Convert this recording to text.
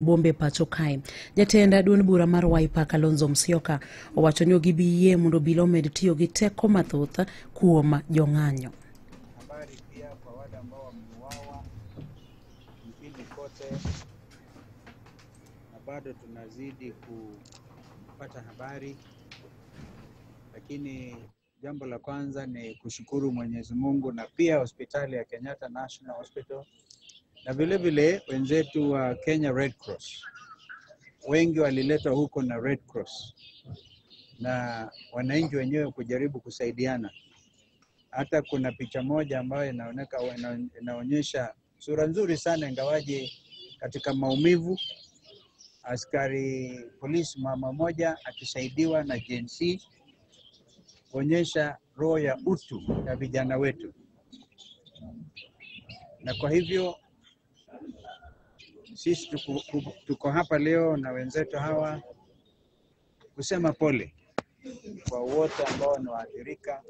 bombe pacho kae. Jatenda duond bura mar Wiper Kalonzo Musyoka owacho ni gibiyie mondo obila omed tiyo gi teko mathoth kuom jong'anyo. Habari pia kwa wale ambao wameuawa nchini kote, na bado tunazidi kupata habari, lakini jambo la kwanza ni kushukuru Mwenyezi Mungu na pia hospitali ya Kenyatta National Hospital na vile vile wenzetu wa Kenya Red Cross. Wengi waliletwa huko na Red Cross na wananchi wenyewe kujaribu kusaidiana. Hata kuna picha moja ambayo inaonyesha sura nzuri sana, ingawaje katika maumivu, askari polisi mama moja akisaidiwa na JNC kuonyesha roho ya utu ya vijana wetu. Na kwa hivyo sisi tuko hapa leo na wenzetu hawa kusema pole kwa wote ambao ni waathirika